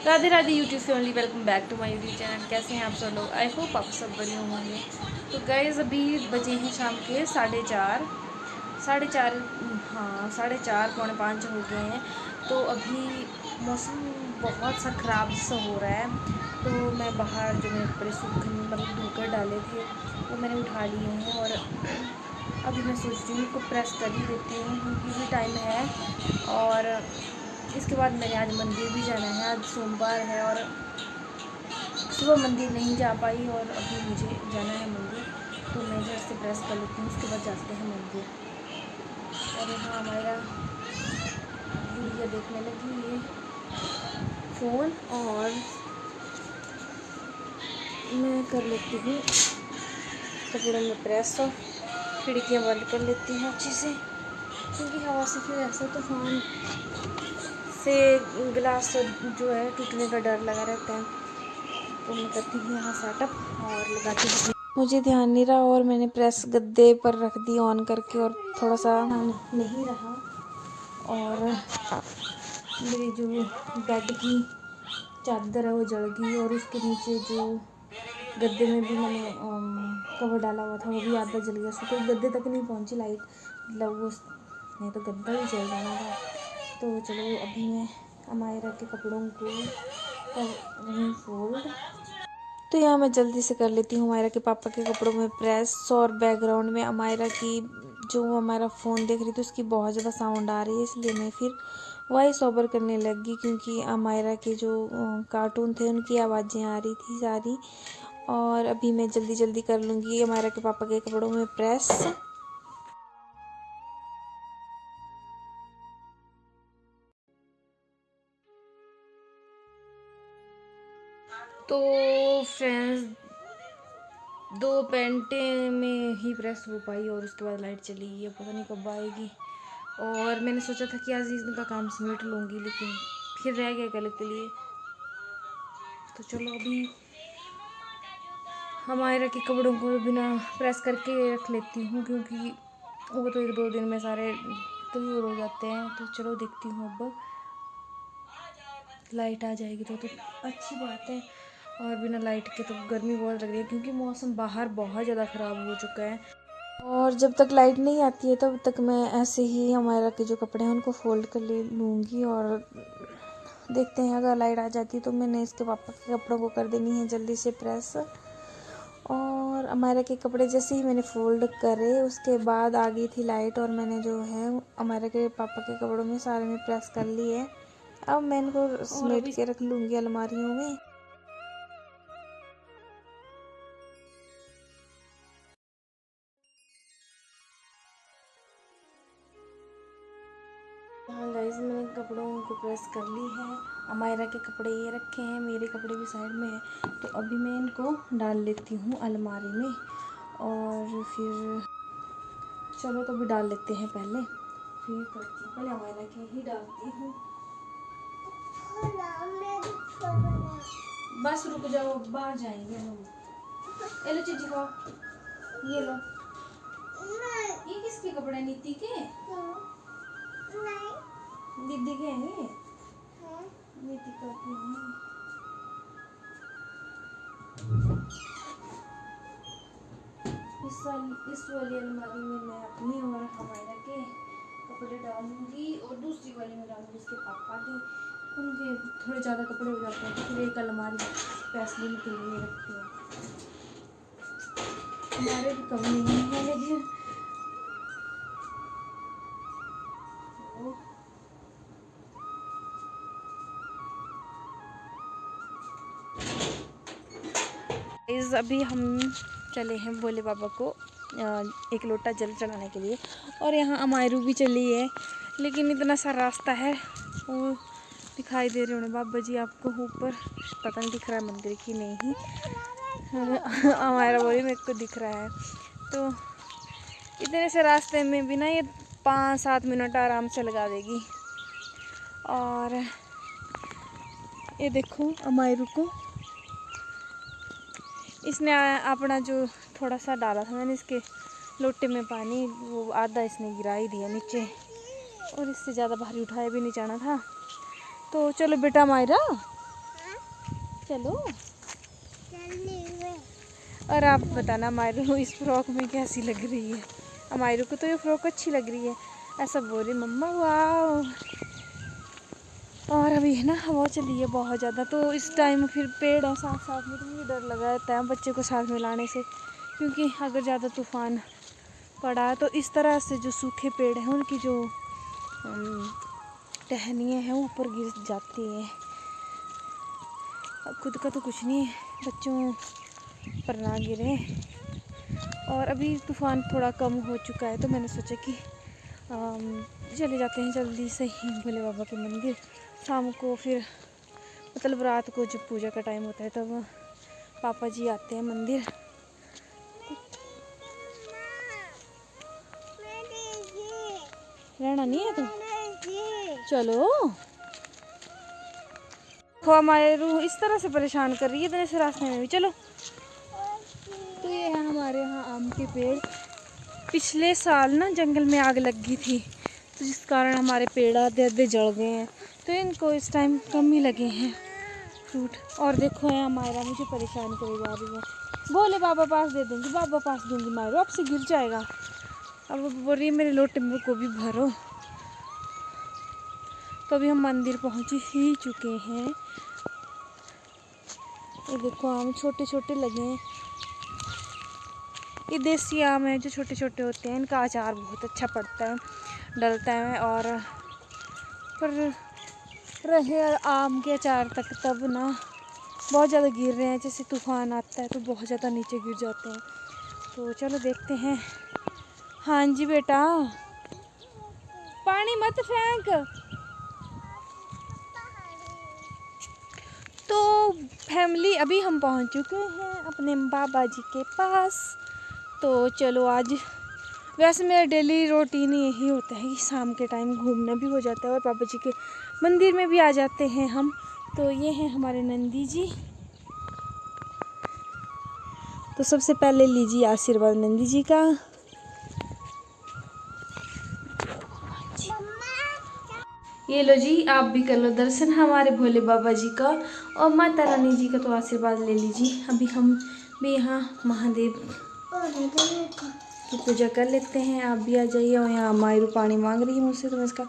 Radhe Radhe YouTube family, welcome back to my YouTube channel. कैसे हैं आप सब लोग? आई होप आप सब बढ़िया होंगे। तो गाइस अभी बजे हैं शाम के 4:30, हाँ 4:30 4:45 हो गए हैं। तो अभी मौसम बहुत सा ख़राब सा हो रहा है। तो मैं बाहर जो मेरे कपड़े मतलब धोकर डाले थे वो मैंने उठा लिए हैं और अभी मैं सोच रही हूँ उनको प्रेस कर ही देती हूँ क्योंकि भी टाइम है। और इसके बाद मैंने आज मंदिर भी जाना है, आज सोमवार है और सुबह मंदिर नहीं जा पाई और अभी मुझे जाना है मंदिर। तो मैं घर से प्रेस कर लेती हूँ, उसके बाद जाते हैं मंदिर। और यहाँ हमारा गुड़िया देखने लगी है फ़ोन और मैं कर लेती हूँ कपड़ों में प्रेस और खिड़कियाँ बंद कर लेती हूँ अच्छे से क्योंकि हवा से फिर ऐसा तूफान से गिलास जो है टूटने का डर लगा रहता है। तो मैं करती हूँ यहाँ सेटअप और लगाती हूँ। मुझे ध्यान नहीं रहा और मैंने प्रेस गद्दे पर रख दी ऑन करके और थोड़ा सा नहीं रहा और मेरी जो बेड की चादर है वो जल गई और उसके नीचे जो गद्दे में भी मैंने कवर डाला हुआ था वो भी आधा जल गया। उसको गद्दे तक नहीं पहुंची लाइट, मतलब वो नहीं तो गद्दा ही जल जाना था। तो चलो अभी मैं अमायरा के कपड़ों को वहीं फोल्ड। तो यहाँ मैं जल्दी से कर लेती हूँ अमायरा के पापा के कपड़ों में प्रेस। और बैकग्राउंड में अमायरा की जो हमारा फ़ोन देख रही थी उसकी बहुत ज़्यादा साउंड आ रही है, इसलिए मैं फिर वॉइस ओवर करने लग गई क्योंकि अमायरा के जो कार्टून थे उनकी आवाज़ें आ रही थी सारी। और अभी मैं जल्दी जल्दी कर लूँगी अमायरा के पापा के कपड़ों में प्रेस। तो फ्रेंड्स 2 पेंटें में ही प्रेस हो पाई और उसके बाद लाइट चली गई, पता नहीं कब आएगी। और मैंने सोचा था कि आज इनका काम समेट लूँगी लेकिन फिर रह गया कल के लिए। तो चलो अभी हमारे के कपड़ों को बिना प्रेस करके रख लेती हूँ क्योंकि वो तो 1-2 दिन में सारे क्लियर हो जाते हैं। तो चलो देखती हूँ, अब लाइट आ जाएगी तो अच्छी बात है। और बिना लाइट के तो गर्मी बहुत लग रही है क्योंकि मौसम बाहर बहुत ज़्यादा ख़राब हो चुका है। और जब तक लाइट नहीं आती है तब तक मैं ऐसे ही हमारा के जो कपड़े हैं उनको फोल्ड कर ले लूँगी और देखते हैं अगर लाइट आ जाती है तो मैंने इसके पापा के कपड़ों को कर देनी है जल्दी से प्रेस। और अमायरा के कपड़े जैसे ही मैंने फ़ोल्ड करे उसके बाद आ गई थी लाइट और मैंने जो है अमायरा के पापा के कपड़ों में सारे में प्रेस कर लिए। अब मैं इनको समेट के रख लूँगी अलमारियों में। हाँ गाइस, मैंने कपड़ों को प्रेस कर ली है। अमायरा के कपड़े ये रखे हैं, मेरे कपड़े भी साइड में हैं। तो अभी मैं इनको डाल लेती हूँ अलमारी में और फिर चलो तो भी डाल लेते हैं पहले, फिर करती हूँ। पहले अमायरा के ही डालती हूँ। बस रुक जाओ, बाहर जाएंगे हम। ये लो चीजी खाओ, ये लो। ये किसके कपड़े? नीति के? दीदी के हैं? नीति का हैं। इस वाली अलमारी में मैं अपनी और हमारा के कपड़े डालूंगी और दूसरी वाली में डालूंगी इसके पापा के। उनके थोड़े ज़्यादा कपड़े हो जाते हैं तो फिर एक अलमारी स्पेशली के लिए रखते हैं। हमारे भी कम नहीं है लेकिन अभी हम चले हैं भोले बाबा को एक लोटा जल चढ़ाने के लिए। और यहाँ अमायरू भी चली है लेकिन इतना सा रास्ता है, वो दिखाई दे रहे होंगे बाबा जी आपको ऊपर, पता नहीं दिख रहा है मंदिर की नहीं। अमायरा बोली मेरे को दिख रहा है। तो इतने से रास्ते में भी ना ये 5-7 मिनट आराम से लगा देगी। और ये देखो अमायरू को इसने अपना जो थोड़ा सा डाला था मैंने इसके लोटे में पानी, वो आधा इसने गिरा ही दिया नीचे और इससे ज़्यादा भारी उठाया भी नहीं जाना था। तो चलो बेटा मायरा, चलो। और आप बताना मायरू इस फ्रॉक में कैसी लग रही है। मायरू को तो ये फ्रॉक अच्छी लग रही है, ऐसा बोल रही मम्मा वाह। और अभी है ना हवा चली है बहुत ज़्यादा, तो इस टाइम फिर पेड़ है साथ साथ में, तो मुझे डर लगा रहता है बच्चे को साथ में लाने से, क्योंकि अगर ज़्यादा तूफ़ान पड़ा तो इस तरह से जो सूखे पेड़ हैं उनकी जो टहनियाँ हैं ऊपर गिर जाती हैं। खुद का तो कुछ नहीं है, बच्चों पर ना गिरे। और अभी तूफ़ान थोड़ा कम हो चुका है, तो मैंने सोचा कि चले जाते हैं जल्दी से ही भोले बाबा के मंदिर। शाम को फिर मतलब रात को जब पूजा का टाइम होता है तब पापा जी आते हैं मंदिर। रहना नहीं है तो चलो। मायरू इस तरह से परेशान कर रही है इतने से रास्ते में भी। चलो। तो ये है हमारे यहाँ आम के पेड़। पिछले साल ना जंगल में आग लग गई थी, तो जिस कारण हमारे पेड़ आधे आधे जल गए हैं, तो इनको इस टाइम कम ही लगे हैं फ्रूट। और देखो यहाँ मायरा मुझे परेशान करे जा रही है। बोले बाबा पास दे दूँगी, बाबा पास दूँगी, मायरो आपसे गिर जाएगा। अब बोल रही है मेरे लोटे में को भी भरो। तो अभी हम मंदिर पहुँच ही चुके हैं। ये देखो आम छोटे छोटे लगे हैं, ये देसी आम है जो छोटे छोटे होते हैं, इनका अचार बहुत अच्छा पड़ता है, डलता है। और पर रहे आम के अचार तक तब ना बहुत ज़्यादा गिर रहे हैं, जैसे तूफ़ान आता है तो बहुत ज़्यादा नीचे गिर जाते हैं। तो चलो देखते हैं। हाँ जी बेटा, पानी मत फेंक। तो फैमिली अभी हम पहुंच चुके हैं अपने बाबा जी के पास। तो चलो आज वैसे मेरा डेली रूटीन यही होता है कि शाम के टाइम घूमना भी हो जाता है और बाबा जी के मंदिर में भी आ जाते हैं हम। तो ये हैं हमारे नंदी जी। तो सबसे पहले लीजिए आशीर्वाद नंदी जी का। ये लो जी, आप भी कर लो दर्शन हमारे भोले बाबा जी का, और माता रानी जी का तो आशीर्वाद ले लीजिए। अभी हम भी यहाँ महादेव की पूजा कर लेते हैं। आप भी आ जाइए। और यहाँ मायरू पानी मांग रही है मुझसे, तो मैं इसका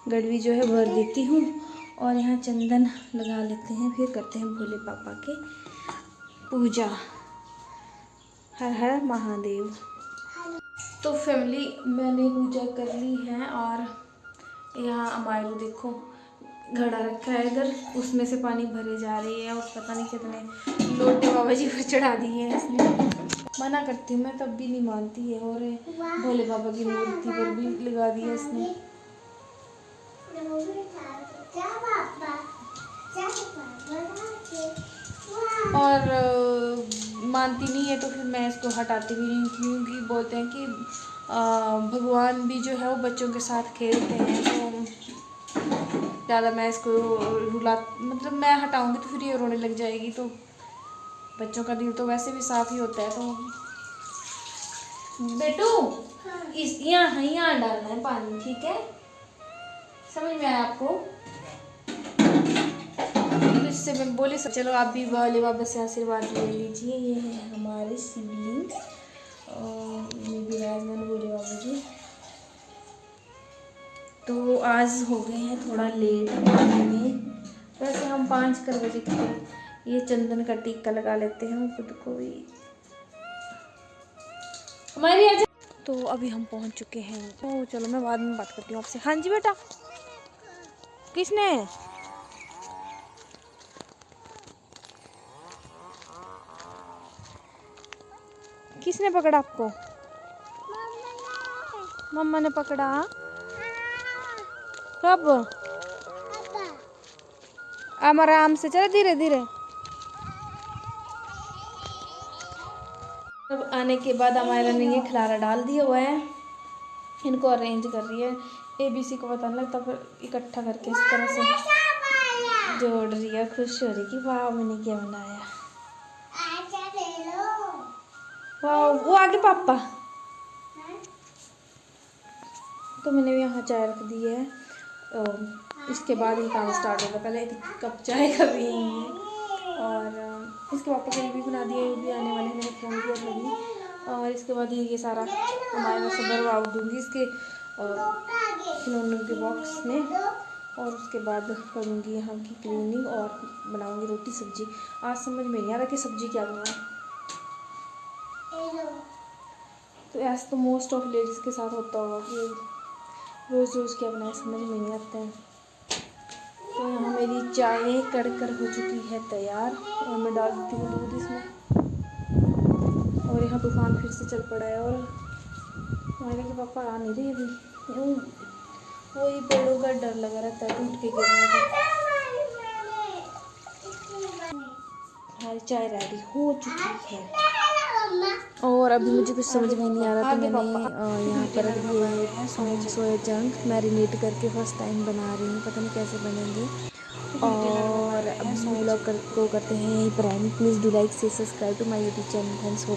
गड़वी जो है भर देती हूँ और यहाँ चंदन लगा लेते हैं, फिर करते हैं भोले बाबा के पूजा। हर हर महादेव। तो फैमिली मैंने पूजा कर ली है, और यहाँ मायरू देखो घड़ा रखा है इधर, उसमें से पानी भरे जा रही है, और पता नहीं कितने लोटे बाबा जी को चढ़ा दिए हैं इसने। मना करती हूँ मैं तब भी नहीं मानती है, और भोले बाबा की मूर्ति पर भी लगा दी है इसने। और मानती नहीं है तो फिर मैं इसको हटाती भी नहीं, क्योंकि बोलते हैं कि भगवान भी जो है वो बच्चों के साथ खेलते हैं। तो ज़्यादा मैं इसको रुला मतलब मैं हटाऊंगी तो फिर ये रोने लग जाएगी, तो बच्चों का दिल तो वैसे भी साफ ही होता है। तो बेटू इस यहाँ डालना है पानी, ठीक है? समझ में आया आपको? तो इससे मैं बोले सब। चलो आप भी भोले बाबा से आशीर्वाद ले लीजिए। ये है हमारे सिबलिंग्स और ये विराजमान भोले बाबा जी। तो आज हो गए हैं थोड़ा लेट पानी में, वैसे हम 5 बजे के ये चंदन का टीका लगा लेते हैं खुद को भी। हमारी तो अभी हम पहुंच चुके हैं, तो चलो मैं बाद में बात करती हूँ आपसे। हाँ जी बेटा। किसने? किसने पकड़ा आपको? मम्मा ने पकड़ा। कब? अब आराम से चलो, धीरे धीरे। अब आने के बाद हमारे ने ये खिलारा डाल दिया हुआ है, इनको अरेंज कर रही है। ABC को पता नहीं लगता, फिर इकट्ठा करके इस तरह से जोड़ रही है। खुश हो रही कि वाह मैंने क्या बनाया। वाह वो आगे पापा। तो मैंने भी यहाँ चाय रख दी है, इसके बाद ही काम स्टार्ट होगा। पहले एक कप चाय का पियेंगे और इसके पापा के लिए भी बना दिया, वो भी आने वाले हैं, मैंने फ़ोन किया था अभी। और इसके बाद ये सारा हमारे मैं सब भरवा दूँगी इसके खिलौनों के बॉक्स में, और उसके बाद करूँगी यहाँ की क्लीनिंग और बनाऊँगी रोटी सब्जी। आज समझ में नहीं आ रहा कि सब्जी क्या बनाऊँ। तो ऐसा तो मोस्ट ऑफ लेडीज़ के साथ होता होगा कि रोज़ रोज़ क्या बनाए, समझ में नहीं आता है। तो यहाँ मेरी चाय कड़कर हो चुकी है तैयार, और मैं डाल देती हूँ दूध इसमें। और यहाँ तूफान फिर से चल पड़ा है, और हमारे के पापा आ नहीं रहे अभी। वही पेड़ों का डर लगा रहता है टूट के गिरने का। हमारी चाय रेडी हो चुकी है, और अभी मुझे कुछ समझ में नहीं आ रहा, तो मैंने यहाँ पर रख दिए हैं सोया चंक मैरिनेट करके, फर्स्ट टाइम बना रही हूँ, पता नहीं कैसे बनेंगे। और अब व्लॉग को करते हैं यहीं पर एंड। प्लीज़ डू लाइक से subscribe to my YouTube channel. Thanks for